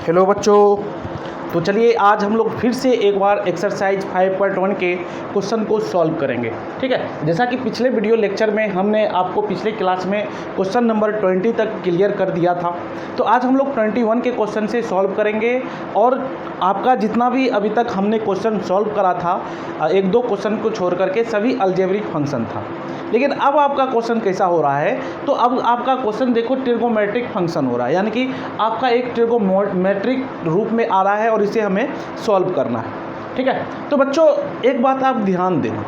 Hello बच्चों, तो चलिए आज हम लोग फिर से एक बार एक्सरसाइज 5.1 के क्वेश्चन को सॉल्व करेंगे। ठीक है, जैसा कि पिछले वीडियो लेक्चर में हमने आपको पिछले क्लास में क्वेश्चन नंबर 20 तक क्लियर कर दिया था, तो आज हम लोग 21 के क्वेश्चन से सॉल्व करेंगे। और आपका जितना भी अभी तक हमने क्वेश्चन सॉल्व करा था, एक दो क्वेश्चन को छोड़ करके सभी अलजेब्रिक फंक्शन था। लेकिन अब आपका क्वेश्चन कैसा हो रहा है, तो अब आपका क्वेश्चन देखो ट्रिगोमेट्रिक फंक्शन हो रहा है, यानी कि आपका एक ट्रिगोमेट्रिक रूप में आ रहा है और इसे हमें सॉल्व करना है। ठीक है, तो बच्चों एक बात आप ध्यान देना,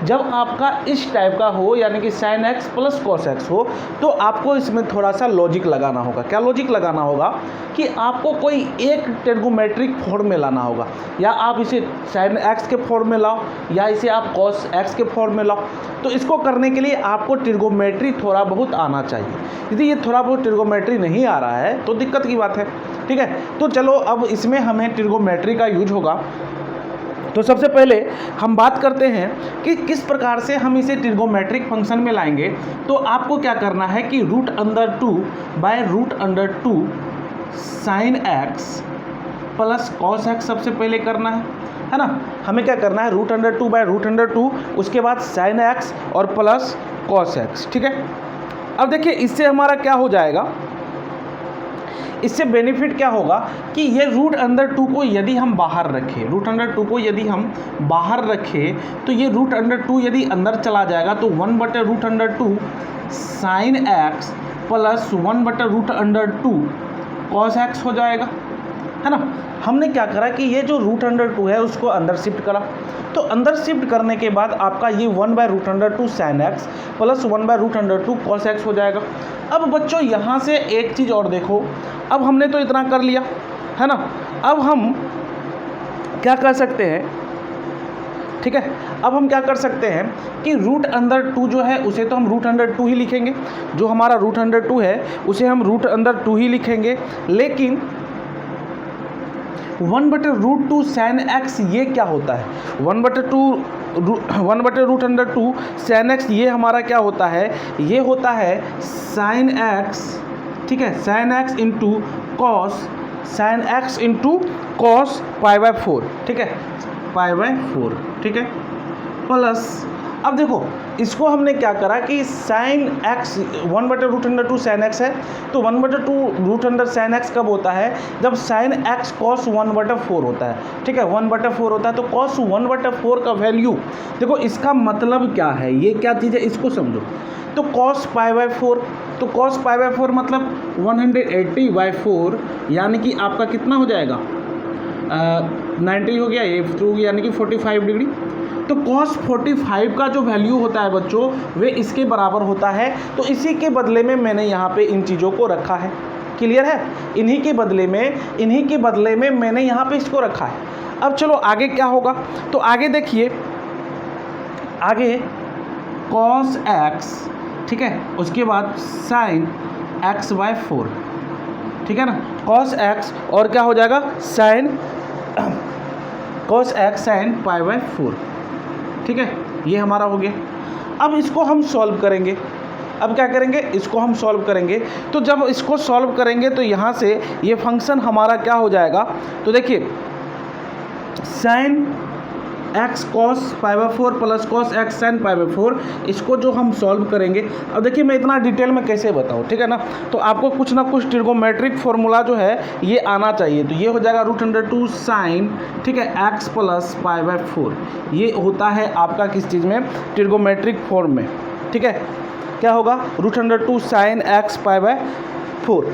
जब आपका इस टाइप का हो यानी कि sin x plus cos x हो, तो आपको इसमें थोड़ा सा लॉजिक लगाना होगा। क्या लॉजिक लगाना होगा कि आपको कोई एक ट्रिगोमेट्रिक फॉर्म में लाना होगा, या आप इसे sin x के फॉर्म में लाओ या इसे आप cos x के फॉर्म में लाओ। तो इसको करने के लिए आपको ट्रिगोमेट्री थोड़ा बहुत आना चाहिए। यदि ये थोड़ा बहुत ट्रिगोमेट्री नहीं आ रहा है तो दिक्कत की बात है। ठीक है, तो चलो अब इसमें हमें ट्रिगोमेट्री का यूज होगा। तो सबसे पहले हम बात करते हैं कि किस प्रकार से हम इसे ट्रिगोमेट्रिक फंक्शन में लाएंगे। तो आपको क्या करना है कि √2/√2 sin x plus cos x सबसे पहले करना है ना। हमें क्या करना है, √2/√2, उसके बाद sin x और प्लस cos x। ठीक है, अब देखिए इससे हमारा क्या हो जाएगा, इससे बेनिफिट क्या होगा कि ये √2 को यदि हम बाहर रखें, √2 को यदि हम बाहर रखें तो ये √2 यदि अंदर चला जाएगा तो 1/√2 sin x plus 1/√2 cos x हो जाएगा, है ना। हमने क्या करा कि ये जो √2 है उसको अंदर शिफ्ट करा, तो अंदर शिफ्ट करने के बाद आपका ये 1/√2 sin x plus 1/√2 cos x हो जाएगा। अब बच्चों यहाँ से एक चीज़ और देखो, अब हमने तो इतना कर लिया है ना, अब हम क्या कर सकते हैं, ठीक है, अब हम क्या कर सकते हैं कि √2 जो है उसे तो हम √2 ही लिखेंगे, जो हमारा √2 है उसे हम √2 ही लिखेंगे। लेकिन 1/√2 sin x ये क्या होता है, 1/√2 sin x ये हमारा क्या होता है, ये होता है sin x, ठीक है, sin x इंटू cos π/4, ठीक है, π/4, ठीक है, प्लस अब देखो इसको हमने क्या करा कि sin x 1/√2 sin x है, तो 1/2 sin x कब होता है, जब sin x cos 1/4 होता है। ठीक है, 1/4 होता है, तो cos 1/4 का वैल्यू देखो, इसका मतलब क्या है, ये क्या चीज़ है इसको समझो। तो cos π/4, तो cos π/4 मतलब 180/4, यानी कि आपका कितना हो जाएगा, 90 हो गया, ये थ्रू यानी कि 45 डिग्री। तो cos 45 का जो वैल्यू होता है बच्चों, वे इसके बराबर होता है। तो इसी के बदले में मैंने यहाँ पे इन चीज़ों को रखा है, क्लियर है, इन्हीं के बदले में मैंने यहाँ पे इसको रखा है। अब चलो आगे क्या होगा, तो आगे देखिए, आगे cos x, ठीक है, उसके बाद sin x/4, ठीक है ना, cos x और क्या हो जाएगा cos x sin π/4, ठीक है, ये हमारा हो गया। अब इसको हम सॉल्व करेंगे, अब क्या करेंगे, इसको हम सॉल्व करेंगे। तो जब इसको सॉल्व करेंगे तो यहाँ से ये फंक्शन हमारा क्या हो जाएगा, तो देखिए sin x cos π/4 plus cos x sin π/4, इसको जो हम सॉल्व करेंगे, अब देखिए मैं इतना डिटेल में कैसे बताऊँ, ठीक है ना, तो आपको कुछ ना कुछ ट्रिगोमेट्रिक फॉर्मूला जो है ये आना चाहिए। तो ये हो जाएगा √2 sin, ठीक है, x प्लस π/4, ये होता है आपका किस चीज़ में, ट्रिगोमेट्रिक फॉर्म में। ठीक है, क्या होगा, √2 sin x π/4,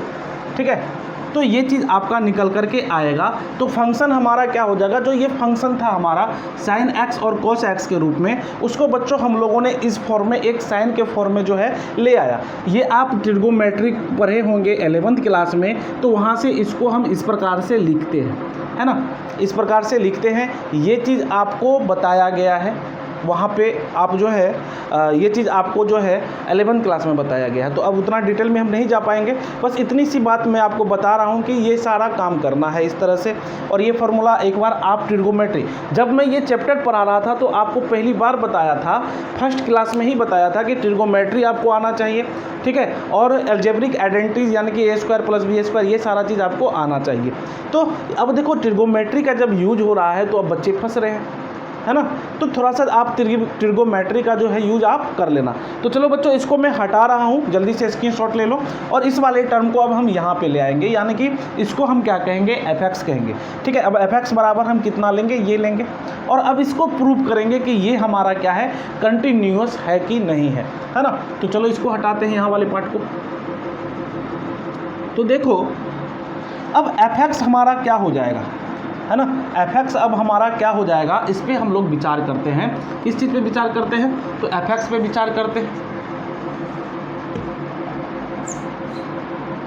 ठीक है, तो ये चीज़ आपका निकल करके आएगा। तो फंक्शन हमारा क्या हो जाएगा, जो ये फंक्शन था हमारा sin x और cos x के रूप में, उसको बच्चों हम लोगों ने इस फॉर्म में एक साइन के फॉर्म में जो है ले आया। ये आप ट्रिगोमेट्रिक पढ़े होंगे 11th क्लास में, तो वहाँ से इसको हम इस प्रकार से लिखते हैं, है ना, इस प्रकार से लिखते हैं। ये चीज़ आपको बताया गया है, वहाँ पे आप जो है ये चीज़ आपको जो है 11th क्लास में बताया गया है, तो अब उतना डिटेल में हम नहीं जा पाएंगे। बस इतनी सी बात मैं आपको बता रहा हूँ कि ये सारा काम करना है इस तरह से। और ये फार्मूला एक बार आप ट्रिगोमेट्री, जब मैं ये चैप्टर पढ़ा रहा था तो आपको पहली बार बताया था, फर्स्ट क्लास में ही बताया था कि ट्रिगोमेट्री आपको आना चाहिए, ठीक है, और अलजेब्रिक आइडेंटिटीज यानी कि a² + b² ये सारा चीज़ आपको आना चाहिए। तो अब देखो ट्रिगोमेट्री का जब यूज हो रहा है तो अब बच्चे फंस रहे हैं, है ना, तो थोड़ा सा आप ट्रिगोमेट्री का जो है यूज आप कर लेना। तो चलो बच्चों, इसको मैं हटा रहा हूँ, जल्दी से स्क्रीनशॉट ले लो, और इस वाले टर्म को अब हम यहाँ पे ले आएंगे, यानी कि इसको हम क्या कहेंगे, fx कहेंगे, ठीक है। अब fx बराबर हम कितना लेंगे, ये लेंगे, और अब इसको प्रूव करेंगे कि ये हमारा क्या है, कंटिन्यूअस है कि नहीं है ना। तो चलो इसको हटाते हैं यहाँ वाले पार्ट को। तो देखो अब fx हमारा क्या हो जाएगा, है ना, fx अब हमारा क्या हो जाएगा, इस पर हम लोग विचार करते हैं। किस चीज़ पे विचार करते हैं, तो fx पे विचार करते हैं,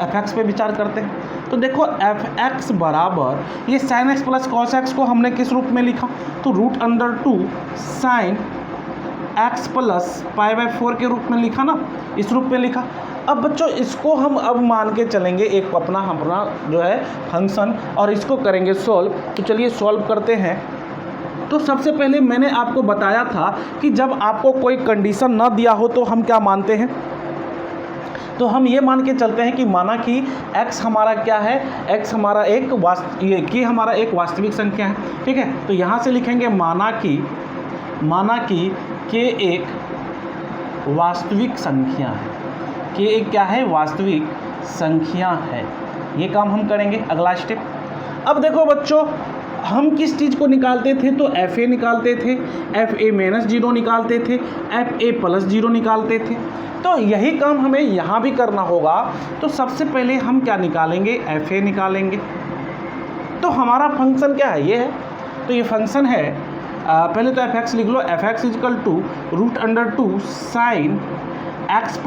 fx पे विचार करते हैं। तो देखो fx बराबर ये sin x + cos x को हमने किस रूप में लिखा, तो √2 sin x + π/4 के रूप में लिखा ना, इस रूप में लिखा। अब बच्चों इसको हम अब मान के चलेंगे एक अपना जो है फंक्शन, और इसको करेंगे सॉल्व। तो चलिए सॉल्व करते हैं। तो सबसे पहले मैंने आपको बताया था कि जब आपको कोई कंडीशन ना दिया हो तो हम क्या मानते हैं, तो हम ये मान के चलते हैं कि माना कि x हमारा क्या है, x हमारा एक हमारा एक वास्तविक संख्या है, ठीक है। तो यहाँ से लिखेंगे माना कि k एक वास्तविक संख्या है, k एक क्या है, वास्तविक संख्या है। ये काम हम करेंगे अगला स्टेप। अब देखो बच्चों, हम किस चीज़ को निकालते थे, तो fa निकालते थे, fa - 0 निकालते थे, fa + 0 निकालते थे। तो यही काम हमें यहाँ भी करना होगा। तो सबसे पहले हम क्या निकालेंगे, fa निकालेंगे। तो हमारा फंक्शन क्या है, ये है, तो ये फंक्शन है, पहले तो fx लिख लो, fx = √2 sin x +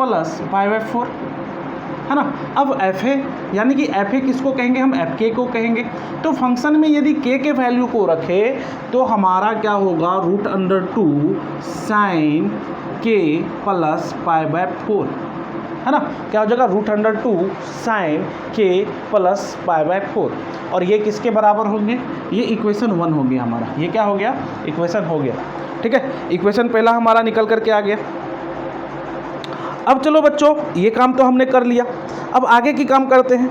π/4, है ना। अब fa यानी कि fa किसको कहेंगे, हम fk को कहेंगे। तो फंक्शन में यदि k के वैल्यू को रखें तो हमारा क्या होगा, √2 sin k + π/4, है ना, क्या हो जाएगा, √2 sin k + π/4। और ये किसके बराबर होंगे, ये इक्वेशन 1 हो गया हमारा, ये क्या हो गया, इक्वेशन हो गया, ठीक है। इक्वेशन पहला हमारा निकल करके आ गया। अब चलो बच्चों, ये काम तो हमने कर लिया, अब आगे की काम करते हैं,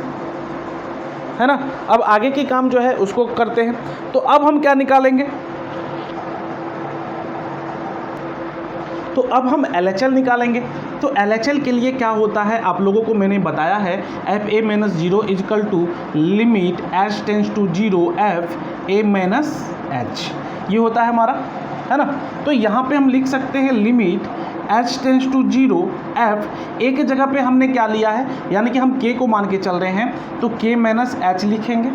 है ना। अब आगे की काम जो है उसको करते हैं। तो अब हम क्या निकालेंगे, तो अब हम LHL निकालेंगे। तो LHL के लिए क्या होता है, आप लोगों को मैंने बताया है, fa - 0 = limit h tends to 0 fa - h, ये होता है हमारा, है ना। तो यहाँ पे हम लिख सकते हैं limit h tends to 0 f, a के जगह पे हमने क्या लिया है, यानी कि हम k को मान के चल रहे हैं, तो k - h लिखेंगे,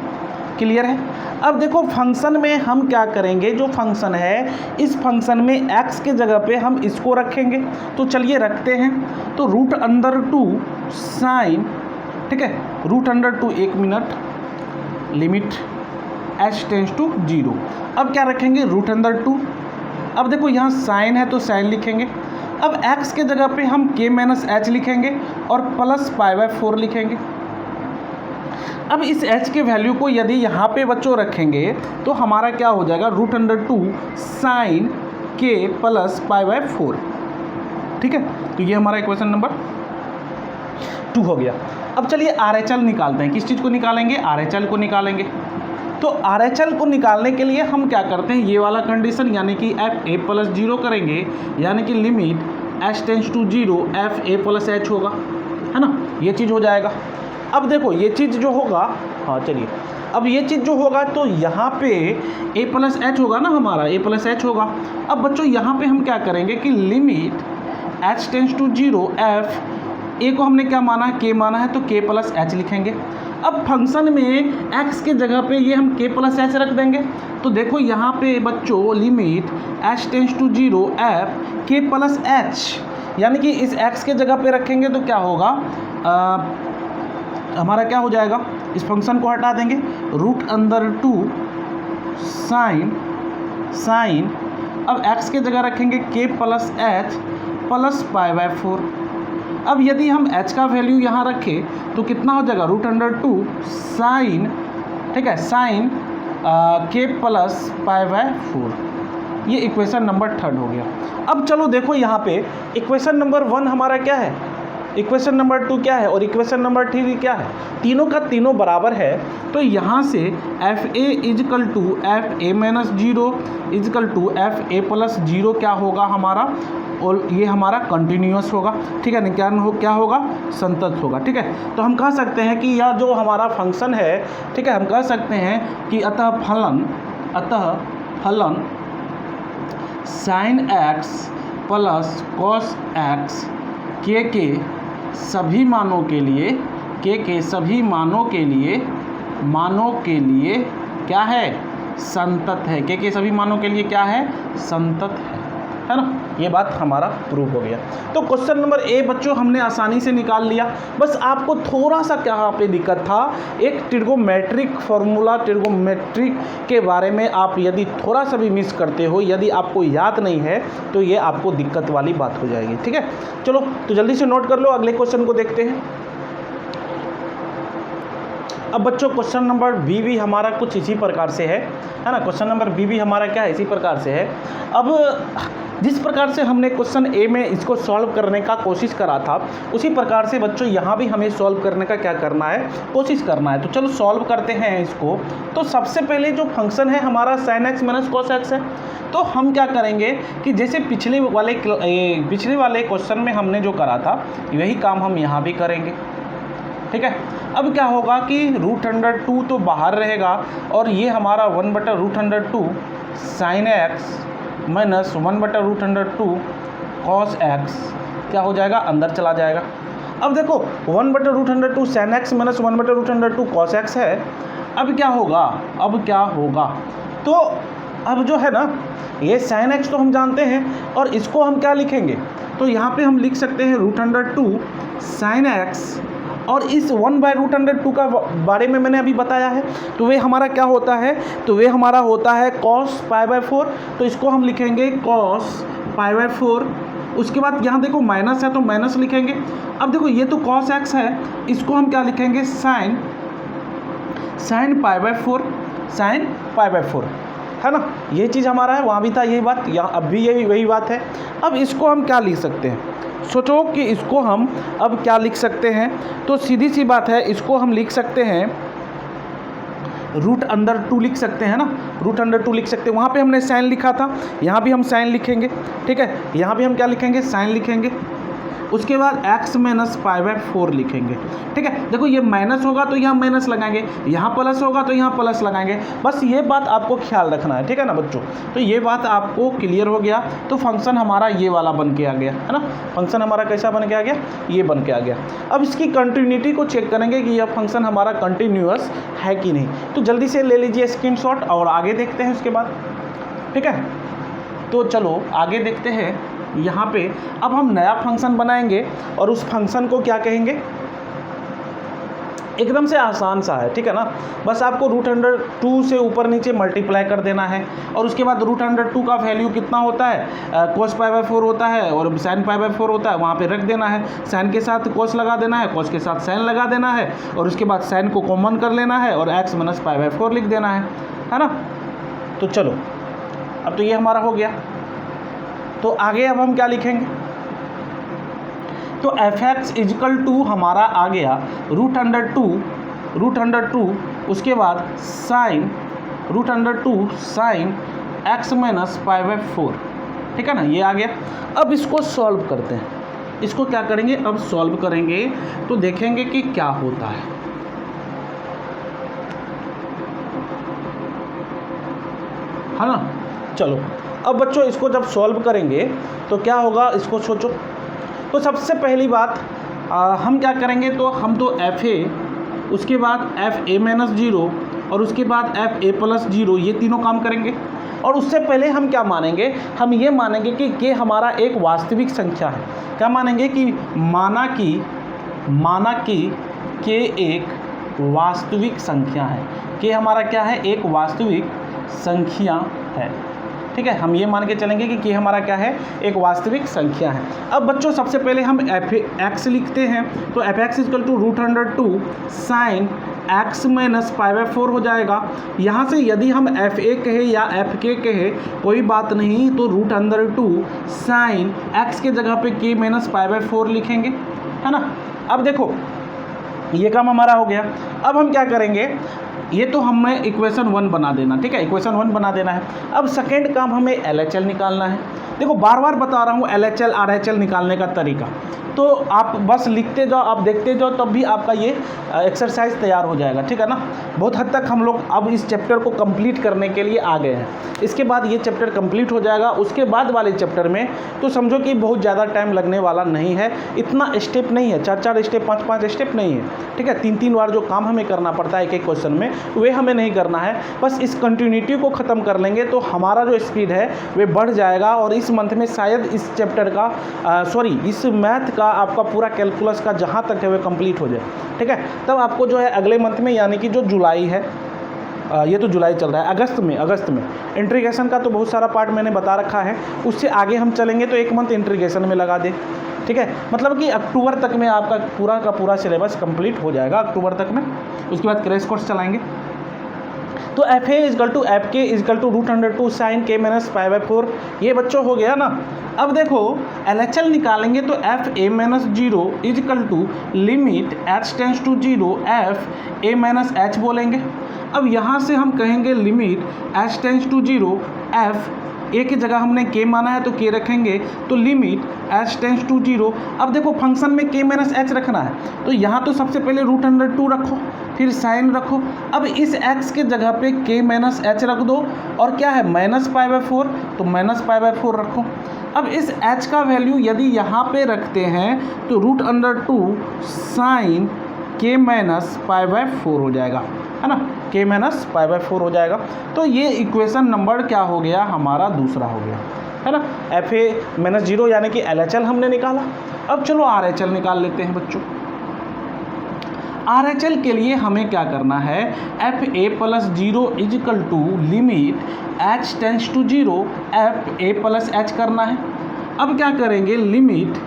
क्लियर है। अब देखो फंक्शन में हम क्या करेंगे, जो फंक्शन है इस फंक्शन में x के जगह पे हम इसको रखेंगे। तो चलिए रखते हैं, तो √2 sin, ठीक है, √2, 1 minute, limit h tends to 0। अब क्या रखेंगे, √2। अब देखो यहाँ साइन है तो साइन लिखेंगे। अब x के जगह पे हम k - h लिखेंगे और प्लस π/4 लिखेंगे। अब इस h के वैल्यू को यदि यहाँ पे बच्चों रखेंगे तो हमारा क्या हो जाएगा, √2 sin k + π/4, ठीक है। तो ये हमारा इक्वेशन नंबर 2 हो गया। अब चलिए RHL निकालते हैं। किस चीज़ को निकालेंगे, RHL को निकालेंगे। तो RHL को निकालने के लिए हम क्या करते हैं, ये वाला कंडीशन, यानी कि fa + 0 करेंगे, यानी कि limit h tends to 0 fa + h होगा, है ना, ये चीज़ हो जाएगा। अब देखो ये चीज़ जो होगा, हाँ चलिए, अब ये चीज़ जो होगा तो यहाँ पे a + h होगा ना, हमारा a + h होगा। अब बच्चों यहाँ पे हम क्या करेंगे कि limit h tends to 0 f, a को हमने क्या माना है, k माना है, तो k + h लिखेंगे। अब फंक्शन में x के जगह पे ये हम k + h रख देंगे। तो देखो यहाँ पे बच्चों limit h tends to 0 f k + h, यानी कि इस x के जगह पे रखेंगे तो क्या होगा, हमारा क्या हो जाएगा, इस फंक्शन को हटा देंगे, √2 sin अब x के जगह रखेंगे k plus H plus pi by 4। अब यदि हम h का वैल्यू यहाँ रखें तो कितना हो जाएगा √2 साइन, ठीक है, sine k plus pi by 4। ये इक्वेशन नंबर 3 हो गया। अब चलो देखो यहाँ पे इक्वेशन नंबर 1 हमारा क्या है, इक्वेशन नंबर 2 क्या है और इक्वेशन नंबर 3 क्या है, तीनों का तीनों बराबर है। तो यहाँ से F A equal to F A minus 0 equal to F A plus 0 क्या होगा हमारा, और ये हमारा कंटिन्यूअस होगा, ठीक है ना, क्या होगा, संतत होगा, ठीक है। तो हम कह सकते हैं कि यह जो हमारा फंक्शन है, ठीक है, हम कह सकते हैं कि अतः फलन sine x plus cos x के सभी मानों के लिए, के सभी मानों के लिए क्या है, संतत है। के सभी मानों के लिए क्या है, संतत है ना। ये बात हमारा प्रूव हो गया। तो क्वेश्चन नंबर ए बच्चों हमने आसानी से निकाल लिया। बस आपको थोड़ा सा क्या पे दिक्कत था, एक ट्रिगोमेट्रिक फॉर्मूला, ट्रिगोमेट्रिक के बारे में आप यदि थोड़ा सा भी मिस करते हो, यदि आपको याद नहीं है तो ये आपको दिक्कत वाली बात हो जाएगी, ठीक है। चलो तो जल्दी से नोट कर लो, अगले क्वेश्चन को देखते हैं। अब बच्चों क्वेश्चन नंबर बी भी हमारा कुछ इसी प्रकार से है ना। क्वेश्चन नंबर बी भी हमारा क्या है, इसी प्रकार से है। अब जिस प्रकार से हमने क्वेश्चन ए में इसको सॉल्व करने का कोशिश करा था, उसी प्रकार से बच्चों यहाँ भी हमें सॉल्व करने का क्या करना है, कोशिश करना है। तो चलो सॉल्व करते हैं इसको। तो सबसे पहले जो फंक्शन है हमारा sine x minus cos x है। तो हम क्या करेंगे कि जैसे पिछले वाले क्वेश्चन में हमने जो करा था, वही काम हम यहाँ भी करेंगे, ठीक है। अब क्या होगा कि √2 तो बाहर रहेगा और ये हमारा 1/√2 sine x minus 1/√2 cos x क्या हो जाएगा, अंदर चला जाएगा। अब देखो 1/√2 sine x minus 1/√2 cos x है। अब क्या होगा, तो अब जो है ना, ये साइन एक्स तो हम जानते हैं और इसको हम क्या लिखेंगे, तो यहाँ पे हम लिख सकते हैं √2 साइन एक्स, और इस 1/√2 का बारे में मैंने अभी बताया है। तो वे हमारा क्या होता है, तो वे हमारा होता है cos π/4। तो इसको हम लिखेंगे cos π/4। उसके बाद यहाँ देखो माइनस है तो माइनस लिखेंगे। अब देखो ये तो cos x है, इसको हम क्या लिखेंगे, साइन π/4, साइन π/4 है ना। ये चीज़ हमारा है, वहाँ भी था यही बात, यहाँ अब भी यही वही बात है। अब इसको हम क्या लिख सकते हैं, सोचो कि इसको हम अब क्या लिख सकते हैं। तो सीधी सी बात है, इसको हम लिख सकते हैं √2 लिख सकते हैं ना, √2 लिख सकते हैं। वहाँ पे हमने साइन लिखा था, यहाँ भी हम साइन लिखेंगे, ठीक है। यहाँ भी हम क्या लिखेंगे, साइन लिखेंगे। उसके बाद x माइनस π/4 लिखेंगे, ठीक है। देखो ये माइनस होगा तो यहाँ माइनस लगाएंगे, यहाँ प्लस होगा तो यहाँ प्लस लगाएंगे। बस ये बात आपको ख्याल रखना है, ठीक है ना बच्चों। तो ये बात आपको क्लियर हो गया। तो फंक्शन हमारा ये वाला बन के आ गया है ना, फंक्शन हमारा कैसा बन के आ गया, ये बन के आ गया। अब इसकी कंटिन्यूटी को चेक करेंगे कि यह फंक्शन हमारा कंटिन्यूअस है कि नहीं। तो जल्दी से ले लीजिए स्क्रीनशॉट और आगे देखते हैं उसके बाद, ठीक है। तो चलो आगे देखते हैं। यहाँ पे अब हम नया फंक्शन बनाएंगे और उस फंक्शन को क्या कहेंगे, एकदम से आसान सा है, ठीक है ना। बस आपको √2 से ऊपर नीचे मल्टीप्लाई कर देना है और उसके बाद √2 का वैल्यू कितना होता है, cos π/4 होता है और sin π/4 होता है, वहाँ पे रख देना है। sin के साथ cos लगा देना है, cos के साथ sin लगा देना है और उसके बाद sin को कॉमन कर लेना है और x माइनस π/4 लिख देना है ना। तो चलो अब तो ये हमारा हो गया। तो आगे अब हम क्या लिखेंगे, तो f(x) इजकल टू हमारा आ गया √2, उसके बाद साइन √2 साइन x माइनस π/4, ठीक है ना, ये आ गया। अब इसको सॉल्व करते हैं। इसको क्या करेंगे, अब सॉल्व करेंगे तो देखेंगे कि क्या होता है ना। चलो अब बच्चों इसको जब सॉल्व करेंगे तो क्या होगा, इसको सोचो। तो सबसे पहली बात हम क्या करेंगे, तो हम तो fa, उसके बाद fa माइनस 0 और उसके बाद fa प्लस 0, ये तीनों काम करेंगे। और उससे पहले हम क्या मानेंगे, हम ये मानेंगे कि k हमारा एक वास्तविक संख्या है। क्या मानेंगे कि माना कि k एक वास्तविक संख्या है। k हमारा क्या है, एक वास्तविक संख्या है। ठीक है, हम ये मान के चलेंगे कि k हमारा क्या है, एक वास्तविक संख्या है। अब बच्चों सबसे पहले हम f(x) लिखते हैं, तो f(x) equal to √2 sin x minus π/4 हो जाएगा। यहाँ से यदि हम fa कहे या fk कहे कोई बात नहीं, तो √2 sin x के जगह पे k माइनस π/4 लिखेंगे, है ना। अब देखो ये काम हमारा हो गया। अब हम क्या करेंगे, ये तो हमें इक्वेशन 1 बना देना, ठीक है, इक्वेशन 1 बना देना है। अब सेकेंड काम हमें LHL निकालना है। देखो बार बार बता रहा हूँ LHL RHL निकालने का तरीका, तो आप बस लिखते जाओ, आप देखते जाओ, तब भी आपका ये एक्सरसाइज तैयार हो जाएगा, ठीक है ना। बहुत हद तक हम लोग अब इस चैप्टर को कंप्लीट करने के लिए आ गए हैं। इसके बाद ये चैप्टर कंप्लीट हो जाएगा, उसके बाद वाले चैप्टर में तो समझो कि बहुत ज़्यादा टाइम लगने वाला नहीं है, इतना स्टेप नहीं है, 4-4 स्टेप 5-5 स्टेप नहीं है, ठीक है। 3-3 बार जो काम हमें करना पड़ता है एक क्वेश्चन में, वे हमें नहीं करना है। बस इस कंटिन्यूटी को ख़त्म कर लेंगे तो हमारा जो स्पीड है वे बढ़ जाएगा, और इस मंथ में शायद इस चैप्टर का इस मैथ का आपका पूरा कैलकुलस का जहाँ तक है वह कंप्लीट हो जाए, ठीक है। तब आपको जो है अगले मंथ में, यानी कि जो जुलाई है, ये तो जुलाई चल रहा है, अगस्त में इंटीग्रेशन का तो बहुत सारा पार्ट मैंने बता रखा है, उससे आगे हम चलेंगे तो 1 मंथ इंटीग्रेशन में लगा दें, ठीक है। मतलब कि अक्टूबर तक में आपका पूरा का पूरा सिलेबस कंप्लीट हो जाएगा, अक्टूबर तक में। उसके बाद क्रैश कोर्स चलाएंगे। तो FA equal to FK equal to √2 sin k minus π/4, ये बच्चों हो गया ना। अब देखो LHL निकालेंगे तो FA minus 0 equal to limit h tends to 0 FA minus h बोलेंगे। अब यहाँ से हम कहेंगे limit h tends to 0 F, A की जगह हमने k माना है तो k रखेंगे, तो लिमिट h टेंस टू 0। अब देखो फंक्शन में k माइनस h रखना है, तो यहाँ तो सबसे पहले √2 रखो, फिर साइन रखो। अब इस x के जगह पे k माइनस h रख दो, और क्या है माइनस π/4, तो माइनस π/4 रखो। अब इस h का वैल्यू यदि यहाँ पे रखते हैं तो √2 साइन k माइनस π/4 हो जाएगा, है ना, k माइनस π/4 हो जाएगा। तो ये इक्वेशन नंबर क्या हो गया, हमारा दूसरा हो गया, है ना। FA माइनस 0 यानी कि LHL हमने निकाला। अब चलो RHL निकाल लेते हैं बच्चों। RHL के लिए हमें क्या करना है, FA plus 0 equal to limit h tends to 0 FA plus h करना है। अब क्या करेंगे, limit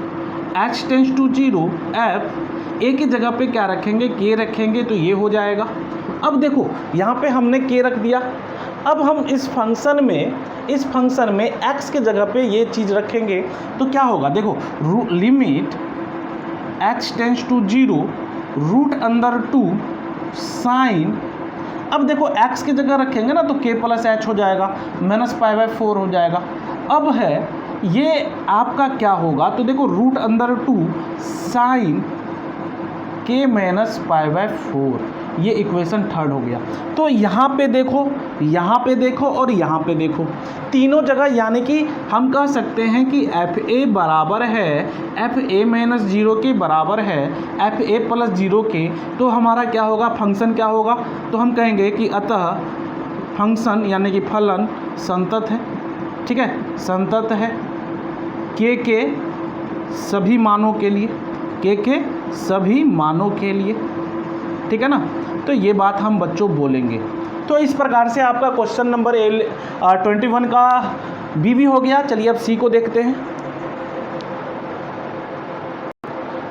h tends to 0 F, A की जगह पे क्या रखेंगे, k रखेंगे, तो ये हो जाएगा। अब देखो यहाँ पे हमने k रख दिया। अब हम इस फंक्शन में x के जगह पे ये चीज़ रखेंगे तो क्या होगा, देखो limit h tends to 0 √2 sine, अब देखो x की जगह रखेंगे ना तो k प्लस h हो जाएगा, माइनस π/4 हो जाएगा। अब है ये आपका क्या होगा, तो देखो √2 साइन k माइनस π/4, ये इक्वेशन 3 हो गया। तो यहाँ पे देखो और यहाँ पे देखो, तीनों जगह, यानी कि हम कह सकते हैं कि FA बराबर है FA माइनस 0 के बराबर है FA प्लस 0 के। तो हमारा क्या होगा, फंक्शन क्या होगा, तो हम कहेंगे कि अतः फंक्शन यानी कि फलन संतत है, ठीक है, संतत है k के सभी मानों के लिए, k के सभी मानों के लिए, ठीक है ना। तो ये बात हम बच्चों बोलेंगे। तो इस प्रकार से आपका क्वेश्चन नंबर 21 का भी हो गया। चलिए अब सी को देखते हैं।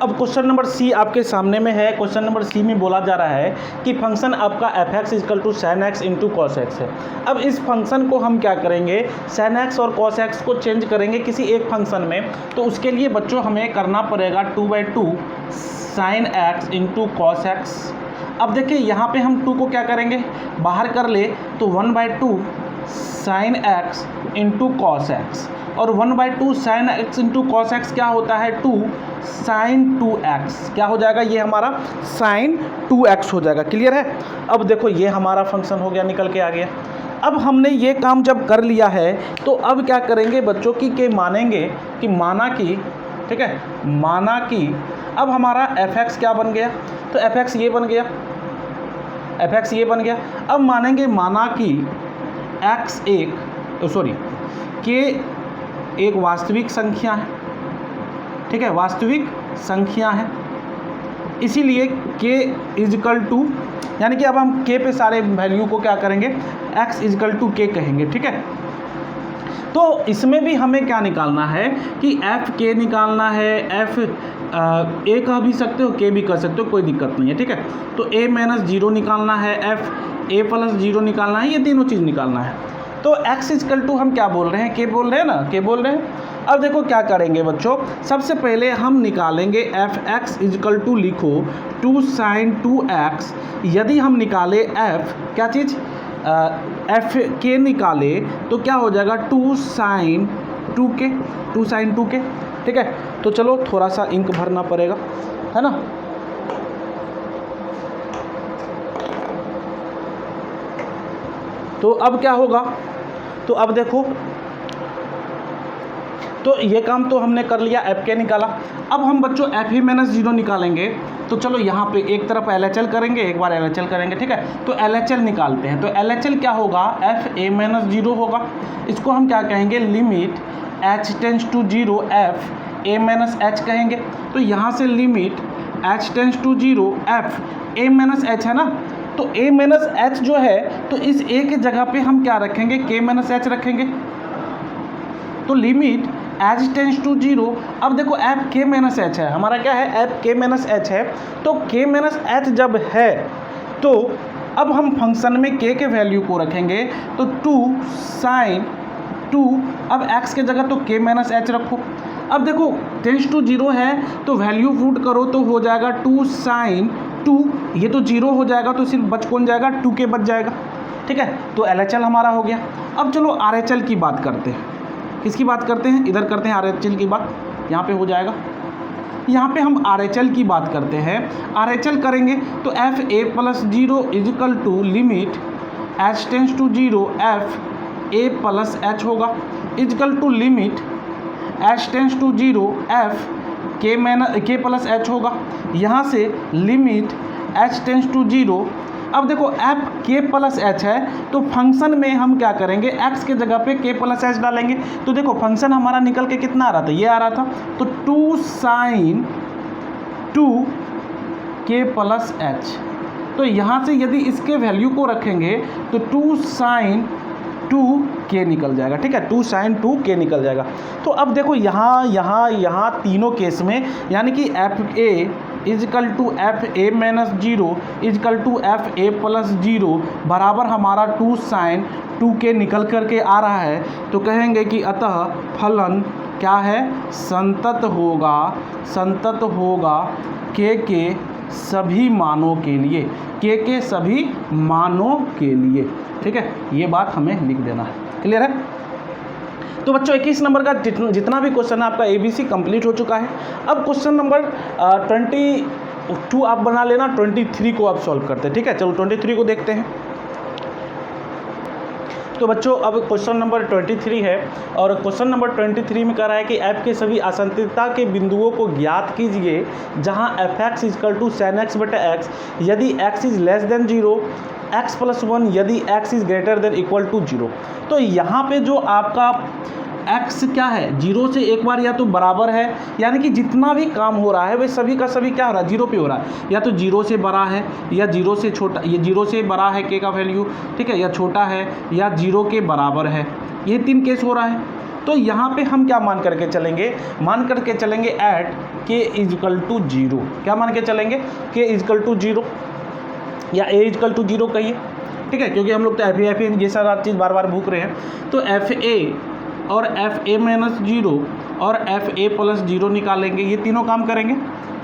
अब क्वेश्चन नंबर सी आपके सामने में है। क्वेश्चन नंबर सी में बोला जा रहा है कि फंक्शन आपका f(x) equal to sin x into cos x है। अब इस फंक्शन को हम क्या करेंगे, sin x और cos x को चेंज करेंगे किसी एक फंक्शन में। तो उसके लिए बच्चों हमें करना पड़ेगा 2/2 sin x into cos x। अब देखिए यहाँ पे हम 2 को क्या करेंगे, बाहर कर ले, तो 1/2 sin x into cos x, और 1/2 sin x into cos x क्या होता है, 2 sin 2x, क्या हो जाएगा, ये हमारा sin 2x हो जाएगा। क्लियर है। अब देखो ये हमारा फंक्शन हो गया, निकल के आ गया। अब हमने ये काम जब कर लिया है तो अब क्या करेंगे बच्चों की मानेंगे कि माना कि, ठीक है, माना कि अब हमारा f(x) क्या बन गया, तो f(x) ये बन गया, f(x) ये बन गया। अब मानेंगे माना कि k एक वास्तविक संख्या है, ठीक है, वास्तविक संख्या है, इसीलिए k इजकल टू, यानी कि अब हम k पे सारे वैल्यू को क्या करेंगे, x इजकल टू k कहेंगे, ठीक है। तो इसमें भी हमें क्या निकालना है कि एफ के निकालना है, एफ ए कह भी सकते हो, के भी कर सकते हो, कोई दिक्कत नहीं है, ठीक है। तो ए माइनस जीरो निकालना है, एफ ए प्लस जीरो निकालना है, ये तीनों चीज़ निकालना है। तो x इजकल टू हम क्या बोल रहे हैं, के बोल रहे हैं ना, के बोल रहे हैं। अब देखो क्या करेंगे बच्चों, सबसे पहले हम निकालेंगे एफ एक्स इजकल टू, लिखो 2 sin 2x। यदि हम निकाले एफ क्या चीज़, एफ के निकाले तो क्या हो जाएगा 2 sin 2k, 2 sin 2k, ठीक है। तो चलो थोड़ा सा इंक भरना पड़ेगा, है ना। तो अब क्या होगा, तो अब देखो, तो ये काम तो हमने कर लिया, एफ के निकाला। अब हम बच्चों एफ ई माइनस जीरो निकालेंगे। तो चलो यहाँ पे एक तरफ एल एच एल करेंगे, एक बार एल एच एल करेंगे, ठीक है। तो एल एच एल निकालते हैं। तो एल एच एल क्या होगा, एफ ए माइनस जीरो होगा। इसको हम क्या कहेंगे, limit H tends to zero F A minus H कहेंगे। तो यहाँ से limit H tends to zero F A minus H है ना। तो a माइनस एच जो है, तो इस a के जगह पे हम क्या रखेंगे, k माइनस एच रखेंगे। तो limit H tends to zero, अब देखो एफ k माइनस एच है, हमारा क्या है, एफ k माइनस एच है। तो k माइनस एच जब है तो अब हम फंक्शन में k के वैल्यू को रखेंगे। तो 2 sin 2, अब x के जगह तो k माइनस एच रखो। अब देखो टेंस टू जीरो है तो वैल्यू पुट करो तो हो जाएगा 2 sin 2, ये तो जीरो हो जाएगा तो सिर्फ बच कौन जाएगा, 2k बच जाएगा, ठीक है। तो एल एच एल हमारा हो गया। अब चलो आर एच एल की बात करते हैं। किसकी बात करते हैं, इधर करते हैं आर एच एल की बात, यहाँ पे हो जाएगा। यहाँ पे हम आर एच एल की बात करते हैं। आर एच एल करेंगे तो F A plus zero equal to limit H tends to zero F A plus H होगा, equal to limit H tends to zero F K plus H होगा। यहाँ से limit H tends to zero, अब देखो F K plus H है तो function में हम क्या करेंगे, एक्स के जगह पे के प्लस एच डालेंगे। तो देखो फंक्शन हमारा निकल के कितना आ रहा था, ये आ रहा था। तो 2 sin 2 के प्लस एच, तो यहाँ से यदि इसके वैल्यू को रखेंगे तो 2 sin 2k निकल जाएगा, ठीक है। 2 sin 2k निकल जाएगा। तो अब देखो यहाँ तीनों केस में, यानी कि F A equal to F A minus zero equal to F A plus zero बराबर हमारा 2 sin 2k निकल करके आ रहा है। तो कहेंगे कि अतः फलन क्या है, संतत होगा के सभी मानों के लिए, के सभी मानों के लिए, ठीक है। ये बात हमें लिख देना है, क्लियर है। तो बच्चों 21 नंबर का जितना भी क्वेश्चन है आपका ABC कंप्लीट हो चुका है। अब क्वेश्चन नंबर 22 आप बना लेना, 23 को आप सॉल्व करते हैं, ठीक है। चलो 23 को देखते हैं। तो बच्चों अब क्वेश्चन नंबर 23 है और क्वेश्चन नंबर 23 में कह रहा है कि f के सभी असंततता के बिंदुओं को ज्ञात कीजिए जहां fx equal to sin x बटा x यदि x is less than 0, x plus 1 यदि x is greater than equal to 0। तो यहाँ पे जो आपका x क्या है, 0 से एक बार या तो बराबर है, यानी कि जितना भी काम हो रहा है वे सभी का सभी क्या हो रहा है, 0 पे हो रहा है। या तो 0 से बड़ा है या 0 से छोटा, ये 0 से बड़ा है k का वैल्यू, ठीक है, या छोटा है या 0 के बराबर है, ये 3 केस हो रहा है। तो यहाँ पे हम क्या मान करके चलेंगे, मान करके चलेंगे एट k इजकल टू 0। क्या मान के चलेंगे, k इजकल टू 0 या a इजकल टू 0 कहिए, ठीक है, क्योंकि हम लोग तो एफ ए ये सारा चीज़ बार बार भूख रहे हैं। तो एफ ए और एफ ए माइनस 0 और एफ ए प्लस 0 निकालेंगे, ये तीनों काम करेंगे,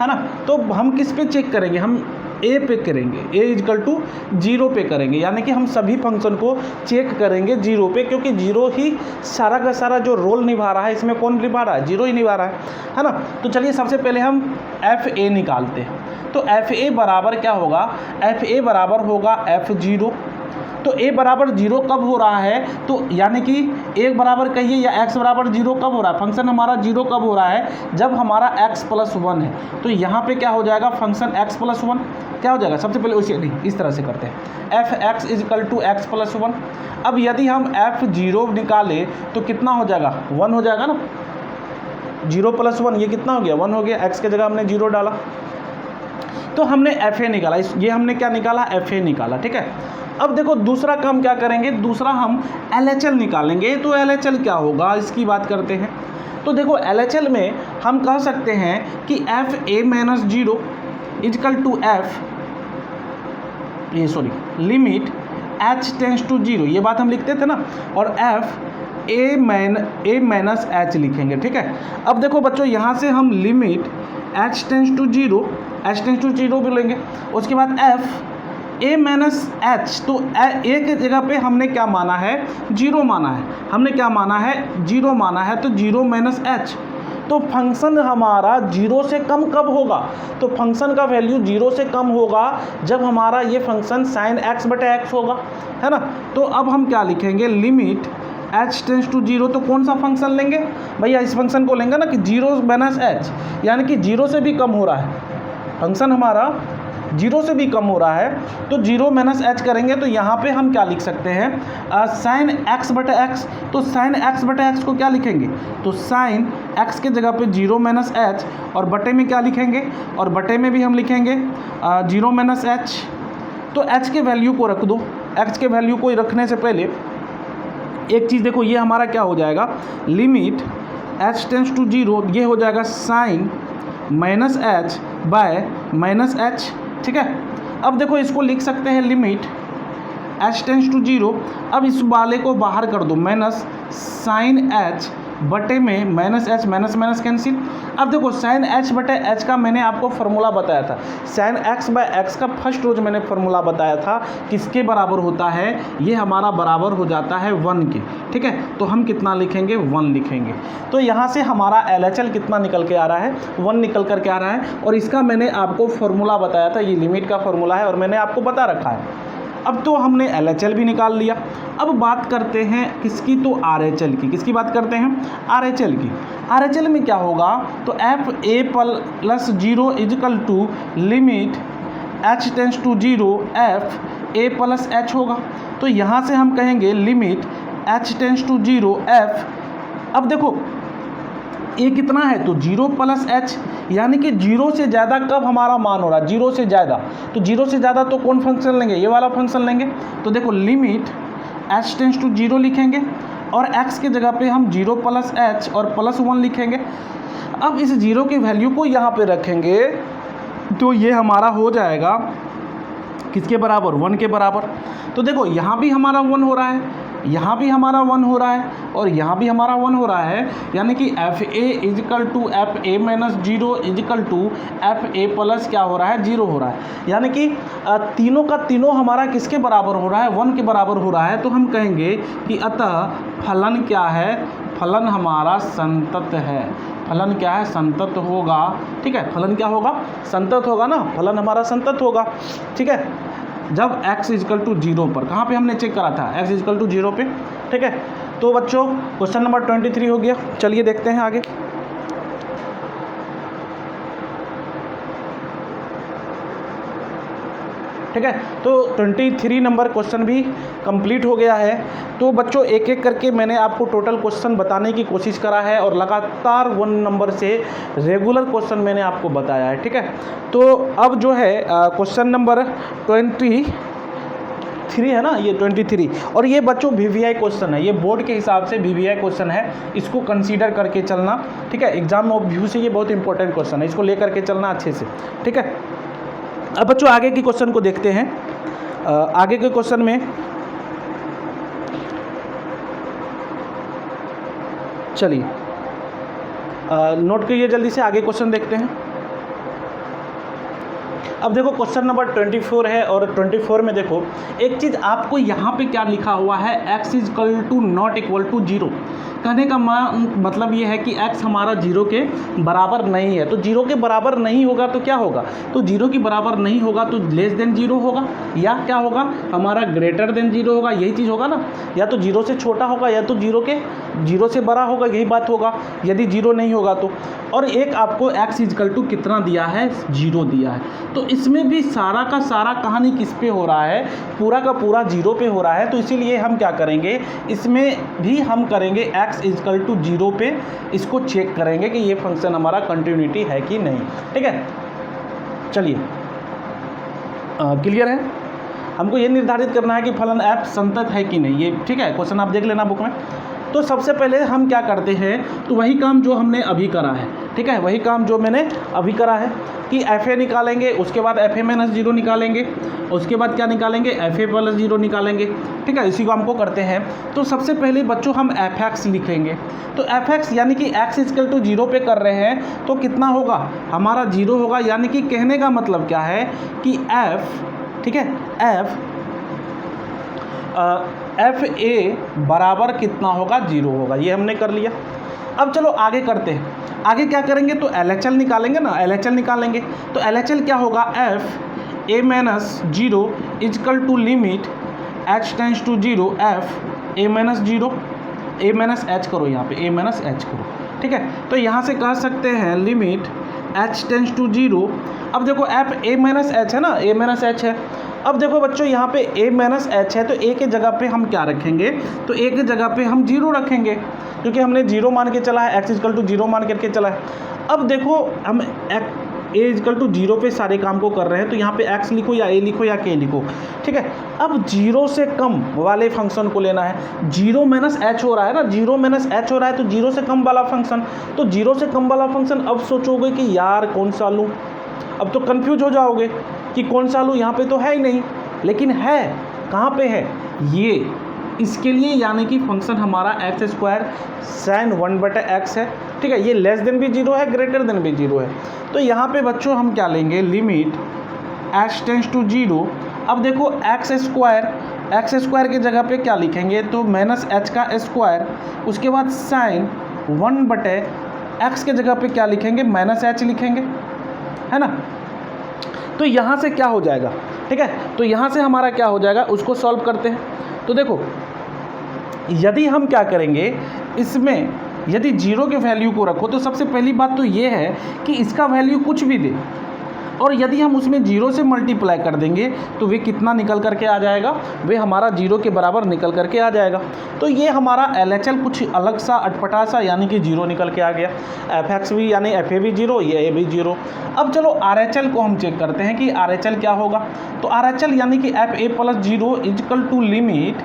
है ना। तो हम किस पे चेक करेंगे, हम ए पे करेंगे, ए इजकल टू 0 पे करेंगे, यानी कि हम सभी फंक्शन को चेक करेंगे 0 पे, क्योंकि 0 ही सारा का सारा जो रोल निभा रहा है, इसमें कौन निभा रहा है, 0 ही निभा रहा है ना। तो चलिए सबसे पहले हम एफ ए निकालते हैं। तो एफ ए बराबर क्या होगा, एफ ए बराबर होगा F0। तो a बराबर 0 कब हो रहा है, तो यानी कि एक बराबर कहिए या x बराबर 0 कब हो रहा है, फंक्शन हमारा 0 कब हो रहा है, जब हमारा x प्लस 1 है। तो यहाँ पे क्या हो जाएगा, फंक्शन x प्लस 1 क्या हो जाएगा, सबसे पहले उसे इस तरह से करते हैं, F X equal to X plus 1। अब यदि हम F0 निकालें तो कितना हो जाएगा, 1 हो जाएगा ना। 0 प्लस 1 ये कितना हो गया, 1 हो गया, x के जगह हमने 0 डाला। तो तो हमने एफ ए निकाला, ये हमने क्या निकाला, एफ ए निकाला, ठीक है। अब देखो दूसरा काम क्या करेंगे, दूसरा हम एल एच एल निकालेंगे। तो एल एच एल क्या होगा, इसकी बात करते हैं। तो देखो एल एच एल में हम कह सकते हैं कि F A minus zero equal to F limit H tends to zero, ये बात हम लिखते थे ना, और एफ ए माइनस एच लिखेंगे, ठीक है। अब देखो बच्चों यहाँ से हम limit H tends to zero भी लेंगे। उसके बाद एफ ए माइनस एच, तो ए के जगह पे हमने क्या माना है, जीरो माना है, हमने क्या माना है, जीरो माना है, तो जीरो माइनस एच। तो फंक्शन हमारा जीरो से कम कब होगा, तो फंक्शन का वैल्यू जीरो से कम होगा जब हमारा ये फंक्शन साइन एक्स बटे एक्स होगा, है ना। तो अब हम क्या लिखेंगे, limit H tends to zero. तो कौन सा फंक्शन लेंगे भैया, इस फंक्शन को लेंगे ना कि जीरो माइनस एच, यानी कि जीरो से भी कम हो रहा है फंक्शन हमारा, जीरो से भी कम हो रहा है, तो जीरो माइनस एच करेंगे। तो यहाँ पे हम क्या लिख सकते हैं, साइन एक्स बटे एक्स। तो साइन एक्स बटे एक्स को क्या लिखेंगे, तो साइन एक्स के जगह पे जीरो माइनस एच, और बटे में क्या लिखेंगे, और बटे में भी हम लिखेंगे जीरो माइनस एच। तो एच के वैल्यू को रख दो, एक्स के वैल्यू को रखने से पहले एक चीज़ देखो, ये हमारा क्या हो जाएगा, limit H tends to zero, ये हो जाएगा sine minus H by minus H, ठीक है। अब देखो इसको लिख सकते हैं limit H tends to zero. अब इस वाले को बाहर कर दो, माइनस साइन एच बटे में minus H, minus minus cancel. अब देखो साइन एच बटे एच का मैंने आपको फार्मूला बताया था, साइन एक्स बाय एक्स का फर्स्ट रोज मैंने फार्मूला बताया था, किसके बराबर होता है, ये हमारा बराबर हो जाता है 1 के, ठीक है। तो हम कितना लिखेंगे, 1 लिखेंगे। तो यहाँ से हमारा एल एच एल कितना निकल के आ रहा है, 1 निकल करके आ रहा है, और इसका मैंने आपको फार्मूला बताया था, ये लिमिट का फार्मूला है और मैंने आपको बता रखा है। अब तो हमने एल एच एल भी निकाल लिया। अब बात करते हैं किसकी, तो आर एच एल की। किसकी बात करते हैं, आर एच एल की। आर एच एल में क्या होगा, तो F A plus zero equal to limit H tends to zero F A plus H होगा। तो यहाँ से हम कहेंगे limit H tends to zero F. अब देखो ए कितना है, तो जीरो प्लस एच, यानी कि जीरो से ज़्यादा कब हमारा मान हो रहा है, जीरो से ज़्यादा। तो जीरो से ज़्यादा तो कौन फंक्शन लेंगे, ये वाला फंक्शन लेंगे। तो देखो limit H tends to zero लिखेंगे, और एक्स के जगह पे हम जीरो प्लस एच और प्लस 1 लिखेंगे। अब इस जीरो की वैल्यू को यहाँ पे रखेंगे, तो ये हमारा हो जाएगा किसके बराबर, 1 के बराबर। तो देखो यहाँ भी हमारा 1 हो रहा है, यहाँ भी हमारा 1 हो रहा है, और यहाँ भी हमारा 1 हो रहा है, यानी कि F A equal to F A minus zero equal to F A plus क्या हो रहा है, 0 हो रहा है। यानी कि तीनों का तीनों हमारा किसके बराबर हो रहा है, 1 के बराबर हो रहा है। तो हम कहेंगे कि अतः फलन क्या है, फलन हमारा संतत है। फलन क्या है, संतत होगा, ठीक है। फलन क्या होगा, संतत होगा ना, फलन हमारा संतत होगा, ठीक है। जब x इजकल टू 0 पर, कहाँ पे हमने चेक करा था, x इजकल टू 0 पे, ठीक है। तो बच्चों क्वेश्चन नंबर 23 हो गया। चलिए देखते हैं आगे। ठीक है, तो 23 नंबर क्वेश्चन भी कंप्लीट हो गया है। तो बच्चों एक एक करके मैंने आपको टोटल क्वेश्चन बताने की कोशिश करा है, और लगातार 1 नंबर से रेगुलर क्वेश्चन मैंने आपको बताया है, ठीक है। तो अब जो है क्वेश्चन नंबर 23 है ना, ये 23, और ये बच्चों VVI क्वेश्चन है, ये बोर्ड के हिसाब से VVI क्वेश्चन है, इसको कंसीडर करके चलना, ठीक है। एग्जाम ऑफ व्यू से ये बहुत इंपॉर्टेंट क्वेश्चन है, इसको लेकर के चलना अच्छे से, ठीक है। अब बच्चों आगे के क्वेश्चन को देखते हैं। आगे के क्वेश्चन में चलिए नोट करिए, जल्दी से आगे क्वेश्चन देखते हैं। अब देखो क्वेश्चन नंबर 24 है, और 24 में देखो एक चीज़ आपको यहाँ पे क्या लिखा हुआ है, x equal to not equal to 0। कहने का मतलब ये है कि x हमारा 0 के बराबर नहीं है। तो 0 के बराबर नहीं होगा तो क्या होगा, तो 0 के बराबर नहीं होगा तो लेस देन 0 होगा, या क्या होगा हमारा ग्रेटर देन 0 होगा, यही चीज़ होगा ना। या तो 0 से छोटा होगा, या तो 0 से बड़ा होगा, यही बात होगा यदि 0 नहीं होगा तो। और एक आपको x इजकल टू कितना दिया है, 0 दिया है। तो इसमें भी सारा का सारा कहानी किस पे हो रहा है, पूरा का पूरा 0 पे हो रहा है। तो इसीलिए हम क्या करेंगे, इसमें भी हम करेंगे x इजकल टू 0 पे, इसको चेक करेंगे कि ये फंक्शन हमारा कंटिन्यूटी है कि नहीं, ठीक है। चलिए क्लियर है? हमको ये निर्धारित करना है कि फलन f संतत है कि नहीं, ये ठीक है। क्वेश्चन आप देख लेना बुक में। तो सबसे पहले हम क्या करते हैं, तो वही काम जो हमने अभी करा है, ठीक है, वही काम जो मैंने अभी करा है कि fa निकालेंगे, उसके बाद fa-0 निकालेंगे, उसके बाद क्या निकालेंगे, fa+0 निकालेंगे, ठीक है। इसी को हमको करते हैं। तो सबसे पहले बच्चों हम fx लिखेंगे। तो fx यानी कि x = 0 पे कर रहे हैं तो कितना होगा, हमारा 0 होगा। यानी कि कहने का मतलब क्या है कि f, ठीक है, fa बराबर कितना होगा, 0 होगा। ये हमने कर लिया। अब चलो आगे करते हैं। आगे क्या करेंगे, तो LHL निकालेंगे ना, LHL निकालेंगे। तो LHL क्या होगा, fa-0 = limit h tends to 0 fa-0, a-h करो, यहाँ पे a-h करो, ठीक है। तो यहाँ से कह सकते हैं लिमिट h टेंड्स टू 0। अब देखो f a-h है ना, a-h है। अब देखो बच्चों यहाँ पे a-h है, तो a के जगह पे हम क्या रखेंगे, तो a के जगह पे हम 0 रखेंगे, क्योंकि हमने 0 मान के चला है, x = 0 मान करके चला है। अब देखो हम a = 0 पे सारे काम को कर रहे हैं, तो यहाँ पे x लिखो या a लिखो या k लिखो, ठीक है। अब 0 से कम वाले फंक्शन को लेना है। 0 - h हो रहा है ना, 0 - h हो रहा है, तो 0 से कम वाला फंक्शन। तो 0 से कम वाला फंक्शन, अब सोचोगे कि यार कौन सा लूँ, अब तो कंफ्यूज हो जाओगे कि कौन सा लूँ, यहाँ पे तो है ही नहीं, लेकिन है कहाँ पे है, ये इसके लिए, यानी कि फंक्शन हमारा x² sin 1/x है, ठीक है। ये लेस देन भी 0 है, ग्रेटर देन भी 0 है। तो यहाँ पे बच्चों हम क्या लेंगे, लिमिट h टेंड्स टू 0। अब देखो x² के जगह पे क्या लिखेंगे, तो -h², उसके बाद sin 1/x के जगह पे क्या लिखेंगे, -h लिखेंगे, है ना। तो यहाँ से क्या हो जाएगा, ठीक है, तो यहाँ से हमारा क्या हो जाएगा, उसको सॉल्व करते हैं। तो देखो यदि हम क्या करेंगे, इसमें यदि 0 के वैल्यू को रखो, तो सबसे पहली बात तो ये है कि इसका वैल्यू कुछ भी दे, और यदि हम उसमें 0 से मल्टीप्लाई कर देंगे तो वे कितना निकल करके आ जाएगा, वे हमारा 0 के बराबर निकल करके आ जाएगा। तो ये हमारा LHL कुछ अलग सा अटपटा सा, यानी कि 0 निकल के आ गया। fx भी यानी fa भी 0, ये a भी 0। अब चलो RHL को हम चेक करते हैं कि RHL क्या होगा। तो RHL यानी कि fa+0 = limit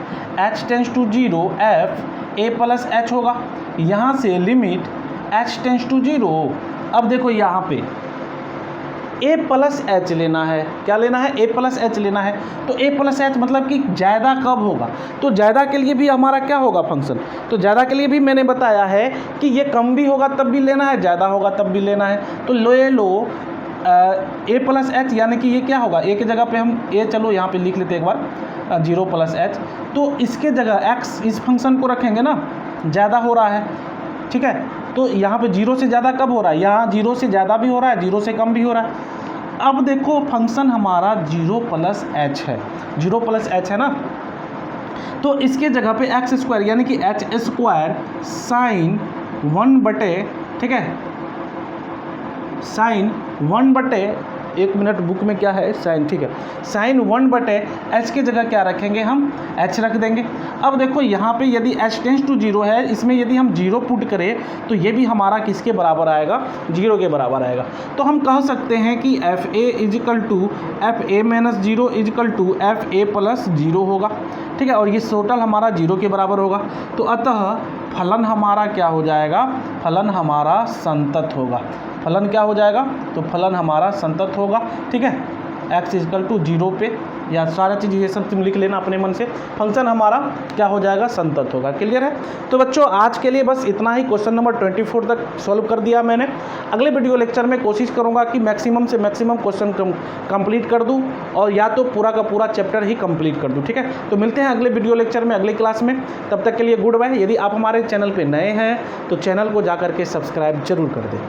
h tends to 0 fa+h होगा। यहाँ से लिमिट h टेंड्स टू 0। अब देखो यहाँ पे a+h लेना है, क्या लेना है, a+h लेना है। तो a+h मतलब कि ज़्यादा कब होगा, तो ज़्यादा के लिए भी हमारा क्या होगा फंक्शन, तो ज़्यादा के लिए भी मैंने बताया है कि ये कम भी होगा तब भी लेना है, ज़्यादा होगा तब भी लेना है। तो ले लो a+h, यानी कि ये क्या होगा, a की जगह पे हम a, चलो यहाँ पे लिख लेते एक बार 0+h। तो इसके जगह x इस फंक्शन को रखेंगे ना, ज़्यादा हो रहा है, ठीक है। तो यहाँ पे 0 से ज़्यादा कब हो रहा है, यहाँ 0 से ज़्यादा भी हो रहा है, 0 से कम भी हो रहा है। अब देखो फंक्शन हमारा 0+h है, 0+h है ना। तो इसके जगह पे x² यानी कि h² sin 1/, ठीक है, sin 1/, एक मिनट बुक में क्या है, साइन, ठीक है, sin 1/h के जगह क्या रखेंगे, हम h रख देंगे। अब देखो यहाँ पे यदि h टेंड्स टू 0 है, इसमें यदि हम 0 पुट करें तो ये भी हमारा किसके बराबर आएगा, 0 के बराबर आएगा। तो हम कह सकते हैं कि fa fa-0 होगा, ठीक है, और ये टोटल हमारा 0 के बराबर होगा। तो अतः फलन हमारा क्या हो जाएगा, फलन हमारा संतत होगा। फलन क्या हो जाएगा, तो फलन हमारा संतत होगा, ठीक है। x = 0 पे, या सारा चीज़ ये सब तुम लिख लेना अपने मन से, फंक्शन हमारा क्या हो जाएगा, संतत होगा। क्लियर है? तो बच्चों आज के लिए बस इतना ही। क्वेश्चन नंबर 24 तक सॉल्व कर दिया मैंने। अगले वीडियो लेक्चर में कोशिश करूँगा कि मैक्सिमम से मैक्सिमम क्वेश्चन कंप्लीट कर दूँ, और या तो पूरा का पूरा चैप्टर ही कंप्लीट कर दूँ, ठीक है। तो मिलते हैं अगले वीडियो लेक्चर में, अगले क्लास में। तब तक के लिए गुड बाय। यदि आप हमारे चैनल पर नए हैं तो चैनल को जा करके सब्सक्राइब जरूर कर दें।